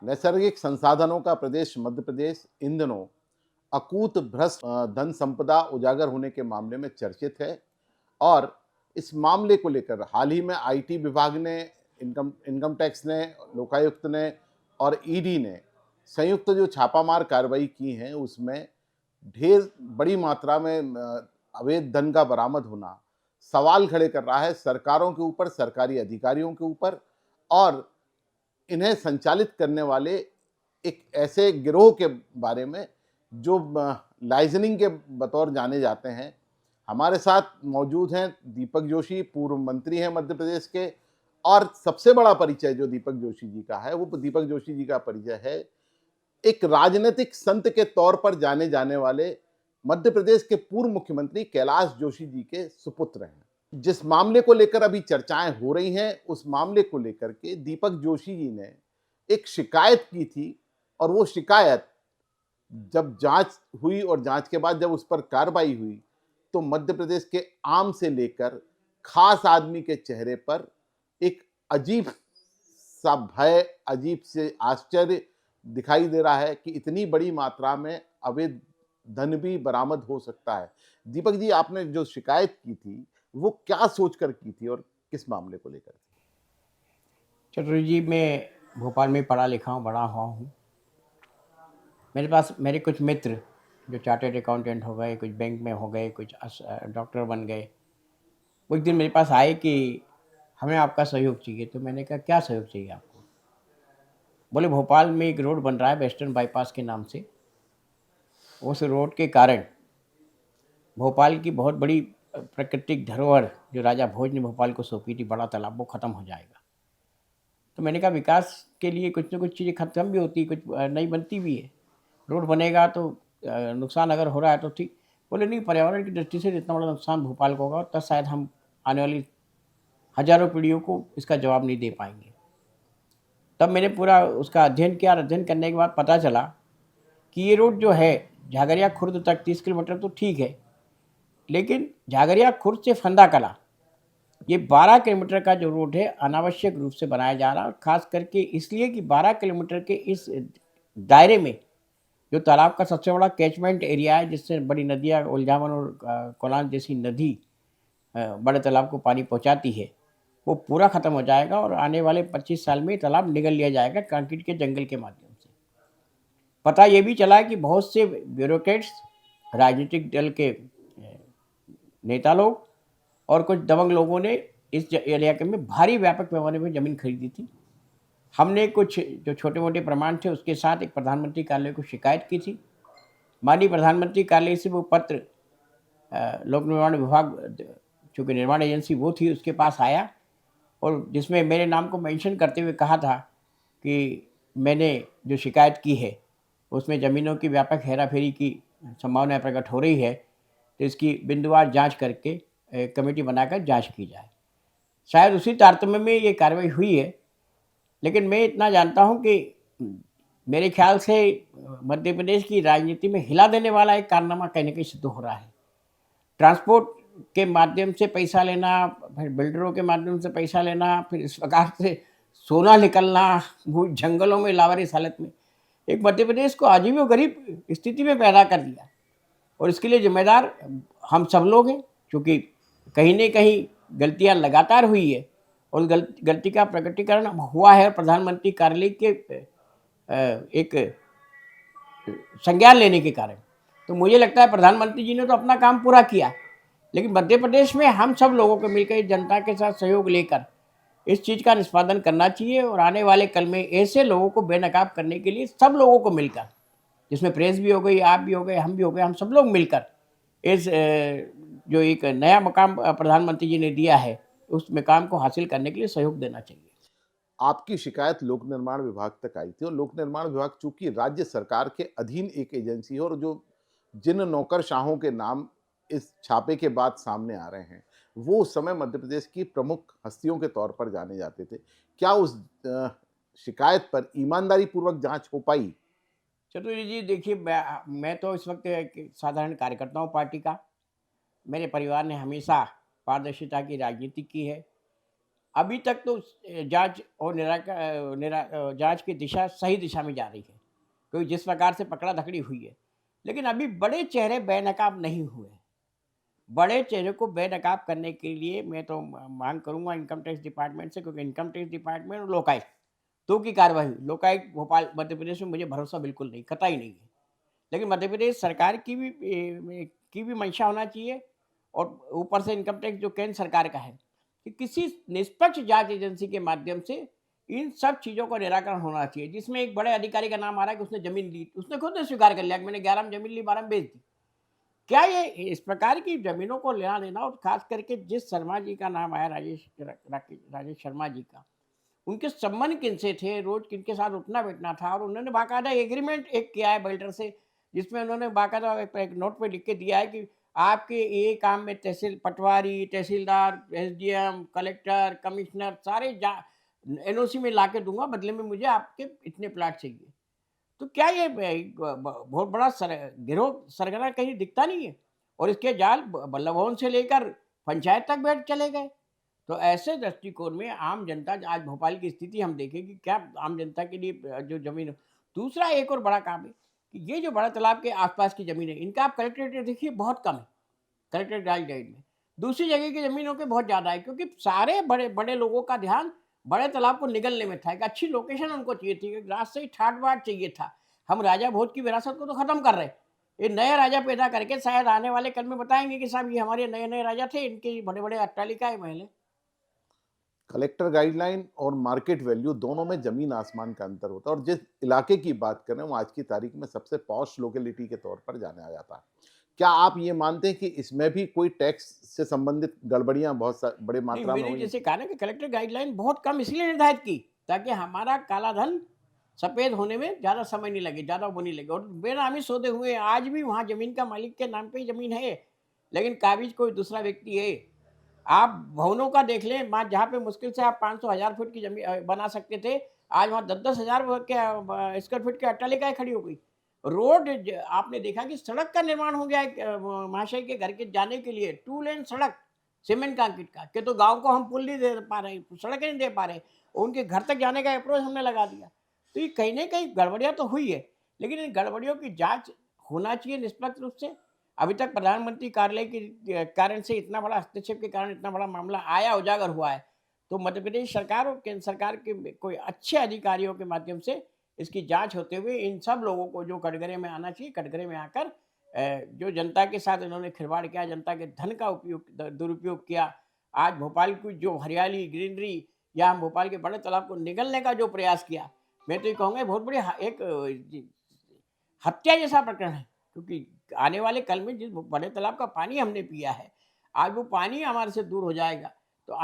नैसर्गिक संसाधनों का प्रदेश मध्य प्रदेश इन दिनों अकूत भ्रष्ट धन संपदा उजागर होने के मामले में चर्चित है। और इस मामले को लेकर हाल ही में आईटी विभाग ने, इनकम इनकम टैक्स ने, लोकायुक्त ने और ईडी ने संयुक्त जो छापामार कार्रवाई की है, उसमें ढेर बड़ी मात्रा में अवैध धन का बरामद होना सवाल खड़े कर रहा है सरकारों के ऊपर, सरकारी अधिकारियों के ऊपर और इन्हें संचालित करने वाले एक ऐसे गिरोह के बारे में जो लाइजनिंग के बतौर जाने जाते हैं। हमारे साथ मौजूद हैं दीपक जोशी, पूर्व मंत्री हैं मध्य प्रदेश के। और सबसे बड़ा परिचय जो दीपक जोशी जी का है, वो दीपक जोशी जी का परिचय है एक राजनीतिक संत के तौर पर जाने जाने वाले मध्य प्रदेश के पूर्व मुख्यमंत्री कैलाश जोशी जी के सुपुत्र हैं। जिस मामले को लेकर अभी चर्चाएं हो रही हैं, उस मामले को लेकर के दीपक जोशी जी ने एक शिकायत की थी और वो शिकायत जब जांच हुई और जांच के बाद जब उस पर कार्रवाई हुई, तो मध्य प्रदेश के आम से लेकर खास आदमी के चेहरे पर एक अजीब सा भय, अजीब से आश्चर्य दिखाई दे रहा है कि इतनी बड़ी मात्रा में अवैध धन भी बरामद हो सकता है। दीपक जी, आपने जो शिकायत की थी वो क्या सोचकर की थी और किस मामले को लेकर थी? चतुर्वेदी जी, मैं भोपाल में पढ़ा लिखा हूँ, बड़ा हुआ हूँ। मेरे पास मेरे कुछ मित्र जो चार्टर्ड अकाउंटेंट हो गए, कुछ बैंक में हो गए, कुछ डॉक्टर बन गए। वो एक दिन मेरे पास आए कि हमें आपका सहयोग चाहिए। तो मैंने कहा, क्या सहयोग चाहिए आपको? बोले, भोपाल में एक रोड बन रहा है वेस्टर्न बाईपास के नाम से। उस रोड के कारण भोपाल की बहुत बड़ी प्राकृतिक धरोहर जो राजा भोज ने भोपाल को सौंपी थी, बड़ा तालाब, वो ख़त्म हो जाएगा। तो मैंने कहा, विकास के लिए कुछ ना कुछ चीज़ें ख़त्म भी होती, कुछ नई बनती भी है। रोड बनेगा तो नुकसान अगर हो रहा है तो ठीक। बोले, नहीं, पर्यावरण की दृष्टि से जितना बड़ा नुकसान भोपाल को होगा, तब शायद हम आने वाली हज़ारों पीढ़ियों को इसका जवाब नहीं दे पाएंगे। तब मैंने पूरा उसका अध्ययन किया और अध्ययन करने के बाद पता चला कि ये रोड जो है झागरिया खुर्द तक 30 किलोमीटर तो ठीक है, लेकिन झागरिया खुर्द से फंदा कला ये 12 किलोमीटर का जो रोड है अनावश्यक रूप से बनाया जा रहा है। और ख़ास करके इसलिए कि 12 किलोमीटर के इस दायरे में जो तालाब का सबसे बड़ा कैचमेंट एरिया है, जिससे बड़ी नदियाँ उलझावन और कोलान जैसी नदी बड़े तालाब को पानी पहुंचाती है, वो पूरा ख़त्म हो जाएगा और आने वाले 25 साल में ये तालाब निगल लिया जाएगा कंक्रीट के जंगल के माध्यम से। पता ये भी चला है कि बहुत से ब्यूरोक्रेट्स, राजनीतिक दल के नेता लोग और कुछ दबंग लोगों ने इस इलाके में भारी व्यापक पैमाने पर ज़मीन खरीदी थी। हमने कुछ जो छोटे मोटे प्रमाण थे उसके साथ एक प्रधानमंत्री कार्यालय को शिकायत की थी। माननीय प्रधानमंत्री कार्यालय से वो पत्र लोक निर्माण विभाग, चूँकि निर्माण एजेंसी वो थी, उसके पास आया और जिसमें मेरे नाम को मेंशन करते हुए कहा था कि मैंने जो शिकायत की है उसमें ज़मीनों की व्यापक हेराफेरी की संभावना प्रकट हो रही है, तो इसकी बिंदुवार जांच करके कमेटी बनाकर जांच की जाए। शायद उसी तारतम्य में ये कार्रवाई हुई है, लेकिन मैं इतना जानता हूँ कि मेरे ख्याल से मध्य प्रदेश की राजनीति में हिला देने वाला एक कारनामा कहीं न कहीं सिद्ध हो रहा है। ट्रांसपोर्ट के माध्यम से पैसा लेना, फिर बिल्डरों के माध्यम से पैसा लेना, फिर इस प्रकार से सोना निकलना, वो जंगलों में लावारिस हालत में एक मध्य प्रदेश को अजीब व गरीब स्थिति में पैदा कर दिया। और इसके लिए जिम्मेदार हम सब लोग हैं, क्योंकि कहीं न कहीं गलतियाँ लगातार हुई है और गलती का प्रकटीकरण हुआ है प्रधानमंत्री कार्यालय के एक संज्ञान लेने के कारण। तो मुझे लगता है प्रधानमंत्री जी ने तो अपना काम पूरा किया, लेकिन मध्य प्रदेश में हम सब लोगों को मिलकर जनता के साथ सहयोग लेकर इस चीज़ का निष्पादन करना चाहिए और आने वाले कल में ऐसे लोगों को बेनकाब करने के लिए सब लोगों को मिलकर, जिसमें प्रेस भी हो गई, आप भी हो गए, हम भी हो गए, हम सब लोग मिलकर इस जो एक नया मकाम प्रधानमंत्री जी ने दिया है, उस मकाम को हासिल करने के लिए सहयोग देना चाहिए। आपकी शिकायत लोक निर्माण विभाग तक आई थी और लोक निर्माण विभाग चूंकि राज्य सरकार के अधीन एक एजेंसी है और जो जिन नौकरशाहों के नाम इस छापे के बाद सामने आ रहे हैं, वो उस समय मध्य प्रदेश की प्रमुख हस्तियों के तौर पर जाने जाते थे। क्या उस शिकायत पर ईमानदारी पूर्वक जांच हो पाई? चतुर्वेदी जी, देखिए, मैं तो इस वक्त एक साधारण कार्यकर्ता हूँ पार्टी का। मेरे परिवार ने हमेशा पारदर्शिता की राजनीति की है। अभी तक तो जांच और जांच की दिशा सही दिशा में जा रही है, क्योंकि जिस प्रकार से पकड़ा-धकड़ी हुई है। लेकिन अभी बड़े चेहरे बेनकाब नहीं हुए। बड़े चेहरे को बेनकाब करने के लिए मैं तो मांग करूँगा इनकम टैक्स डिपार्टमेंट से, क्योंकि इनकम टैक्स डिपार्टमेंट और लोकायुक्त 2 की कार्रवाई हुई। लोकायुक्त भोपाल मध्य प्रदेश में मुझे भरोसा बिल्कुल नहीं, कतई नहीं है। लेकिन मध्य प्रदेश सरकार की भी मंशा होना चाहिए, और ऊपर से इनकम टैक्स जो केंद्र सरकार का है, कि किसी निष्पक्ष जांच एजेंसी के माध्यम से इन सब चीज़ों का निराकरण होना चाहिए। जिसमें एक बड़े अधिकारी का नाम आ रहा है कि उसने ज़मीन ली, उसने खुद ने स्वीकार कर लिया कि मैंने 11 में ज़मीन ली, 12 में बेच दी। क्या ये इस प्रकार की ज़मीनों को लेना-देना, और ख़ास करके जिस शर्मा जी का नाम आया, राजेश शर्मा जी का, उनके संबंध किनसे थे, रोज़ किनके साथ उठना-बैठना था, और उन्होंने बाकायदा एग्रीमेंट एक किया है बिल्डर से, जिसमें उन्होंने बाकायदा एक नोट पे लिख के दिया है कि आपके ये काम में पटवारी, तहसीलदार, एसडीएम, कलेक्टर, कमिश्नर सारे जा एनओसी में लाके दूँगा, बदले में मुझे आपके इतने प्लाट चाहिए। तो क्या ये बहुत बड़ा गिरोह सरगना कहीं दिखता नहीं है? और इसके जाल बल्लभ भवन से लेकर पंचायत तक बैठ चले गए। तो ऐसे दृष्टिकोण में आम जनता, आज भोपाल की स्थिति हम देखें कि क्या आम जनता के लिए जो ज़मीन। दूसरा एक और बड़ा काम है कि ये जो बड़ा तालाब के आस-पास की ज़मीन है, इनका आप कलेक्टेड रेट देखिए बहुत कम है, कलेक्टेड गाइडलाइन में। दूसरी जगह की ज़मीनों के बहुत ज़्यादा है, क्योंकि सारे बड़े-बड़े लोगों का ध्यान बड़े तालाब को निगलने में था। एक अच्छी लोकेशन उनको चाहिए थी, एक रात से ही ठाट-बाट चाहिए था। हम राजा भोज की विरासत को तो खत्म कर रहे हैं। ये नए राजा पैदा करके शायद आने वाले कल में बताएँगे कि साहब ये हमारे नए-नए राजा थे, इनके बड़े-बड़े अट्टालिकाएँ, महल हैं। कलेक्टर गाइडलाइन और मार्केट वैल्यू दोनों में ज़मीन आसमान का अंतर होता है और जिस इलाके की बात कर रहे हैं वो आज की तारीख में सबसे पॉश लोकेलिटी के तौर पर जाना जाता है। क्या आप ये मानते हैं कि इसमें भी कोई टैक्स से संबंधित गड़बड़ियाँ बहुत बड़े नहीं, मात्रा में मेरे हुई हैं? जैसे कहा ना कि कलेक्टर गाइडलाइन बहुत कम इसलिए निर्धारित की, ताकि हमारा काला धन सफ़ेद होने में ज़्यादा समय नहीं लगे, ज़्यादा वो नहीं लगे, और बेनामी सौदे हुए। आज भी वहाँ ज़मीन का मालिक के नाम पे ही ज़मीन है, लेकिन काबिज़ कोई दूसरा व्यक्ति है। आप भवनों का देख लें, वहाँ जहाँ पे मुश्किल से आप 500,000 फुट की बना सकते थे, आज वहाँ 10-10 हज़ार स्क्वायर फीट की अट्टालिकाएँ खड़ी हो गई। रोड ज आपने देखा कि सड़क का निर्माण हो गया है, महाशय के घर के जाने के लिए 2 लेन सड़क, सीमेंट कंक्रीट का, कि तो गाँव को हम पुल नहीं दे पा रहे, सड़क नहीं दे पा रहे, और उनके घर तक जाने का अप्रोच हमने लगा दिया। तो ये कहीं न कहीं गड़बड़ियाँ तो हुई है, लेकिन इन गड़बड़ियों की जाँच होना चाहिए निष्पक्ष रूप से। अभी तक प्रधानमंत्री कार्यालय के कारण से, इतना बड़ा हस्तक्षेप के कारण इतना बड़ा मामला आया, उजागर हुआ है। तो मध्य प्रदेश सरकार और केंद्र सरकार के कोई अच्छे अधिकारियों के माध्यम से इसकी जाँच होते हुए इन सब लोगों को जो कटघरे में आना चाहिए, कटघरे में आकर जो जनता के साथ इन्होंने खिलवाड़ किया, जनता के धन का दुरुपयोग किया। आज भोपाल की जो हरियाली, ग्रीनरी, या हम भोपाल के बड़े तालाब को निगलने का जो प्रयास किया, मैं तो ये कहूँगा ये बहुत बड़ी हत्या जैसा प्रकरण है। क्योंकि आने वाले कल में जिस बड़े तालाब का पानी हमने पिया है, आज वो पानी हमारे से दूर हो जाएगा, तो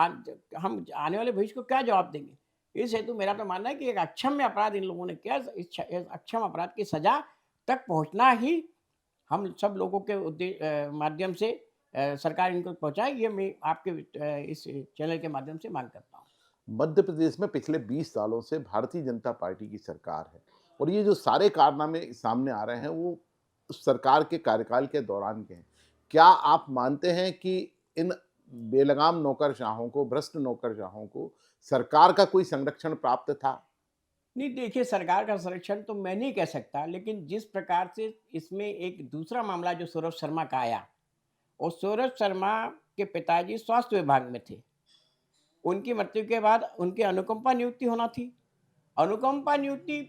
हम आने वाले भविष्य को क्या जवाब देंगे? इस हेतु मेरा तो मानना है कि एक अक्षम्य अपराध इन लोगों ने किया, इस अक्षम अपराध की सज़ा तक पहुँचना ही हम सब लोगों के माध्यम से सरकार इनको पहुँचाए, ये मैं आपके इस चैनल के माध्यम से माँग करता हूँ। मध्य प्रदेश में पिछले 20 सालों से भारतीय जनता पार्टी की सरकार है और ये जो सारे कारनामे सामने आ रहे हैं वो उस सरकार के कार्यकाल के दौरान के हैं। क्या आप मानते हैं कि इन बेलगाम नौकरशाहों को, भ्रष्ट नौकरशाहों को सरकार का कोई संरक्षण प्राप्त था? नहीं, देखिए, सरकार का संरक्षण तो मैं नहीं कह सकता, लेकिन जिस प्रकार से इसमें एक दूसरा मामला जो सौरभ शर्मा का आया, और सौरभ शर्मा के पिताजी स्वास्थ्य विभाग में थे। उनकी मृत्यु के बाद उनकी अनुकंपा नियुक्ति होना थी। अनुकंपा नियुक्ति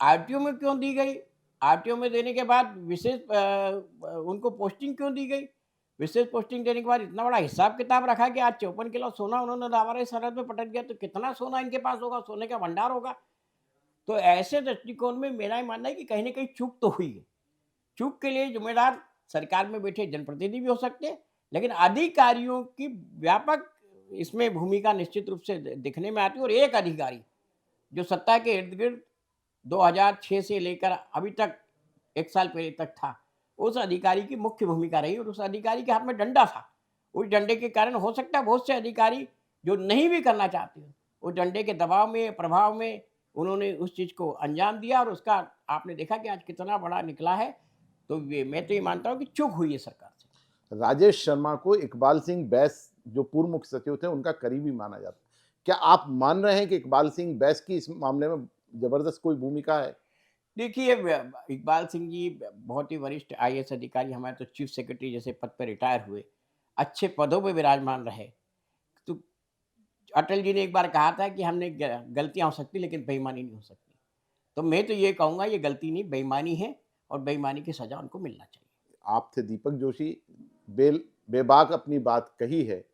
आरटीओ में क्यों दी गई? आरटीओ में देने के बाद विशेष उनको पोस्टिंग क्यों दी गई? विशेष पोस्टिंग देने के बाद इतना बड़ा हिसाब-किताब रखा कि आज 54 किलो सोना उन्होंने लावारिस सरहद में पटक दिया, तो कितना सोना इनके पास होगा? सोने का भंडार होगा। तो ऐसे दृष्टिकोण में मेरा ये मानना है कि कहीं न कहीं चूक तो हुई है। चूक के लिए ज़िम्मेदार सरकार में बैठे जनप्रतिनिधि भी हो सकते हैं, लेकिन अधिकारियों की व्यापक इसमें भूमिका निश्चित रूप से दिखने में आती है, और एक अधिकारी जो सत्ता के इर्द-गिर्द 2006 से लेकर अभी तक 1 साल पहले तक था, उस अधिकारी की मुख्य भूमिका रही, और उस अधिकारी के हाथ में डंडा था। उस डंडे के कारण हो सकता है बहुत से अधिकारी जो नहीं भी करना चाहते हो, उस डंडे के दबाव में, प्रभाव में उन्होंने उस चीज़ को अंजाम दिया, और उसका आपने देखा कि आज कितना बड़ा निकला है। तो ये मैं तो ये मानता हूँ कि चूक हुई है सरकार से। राजेश शर्मा को इकबाल सिंह बैस जो पूर्व मुख्य सचिव थे उनका करीबी माना जाता है। क्या आप मान रहे हैं कि इकबाल सिंह बैस की इस मामले में जबरदस्त कोई भूमिका है? देखिए, इकबाल सिंह जी बहुत ही वरिष्ठ आईएएस अधिकारी, हमारे तो चीफ सेक्रेटरी जैसे पद पर रिटायर हुए, अच्छे पदों पे विराजमान रहे। तो अटल जी ने एक बार कहा था कि हमने गलतियाँ हो सकती लेकिन बेईमानी नहीं हो सकती। तो मैं तो ये कहूँगा ये गलती नहीं, बेईमानी है और बेईमानी की सज़ा उनको मिलना चाहिए। आप थे दीपक जोशी, बेबाक अपनी बात कही है।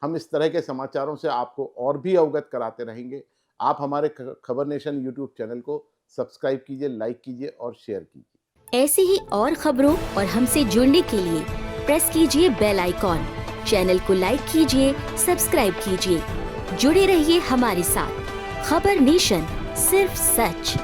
हम इस तरह के समाचारों से आपको और भी अवगत कराते रहेंगे। आप हमारे खबर नेशन यूट्यूब चैनल को सब्सक्राइब कीजिए, लाइक कीजिए और शेयर कीजिए। ऐसी ही और खबरों और हमसे जुड़ने के लिए प्रेस कीजिए बेल आइकॉन, चैनल को लाइक कीजिए, सब्सक्राइब कीजिए। जुड़े रहिए हमारे साथ। खबर नेशन, सिर्फ सच।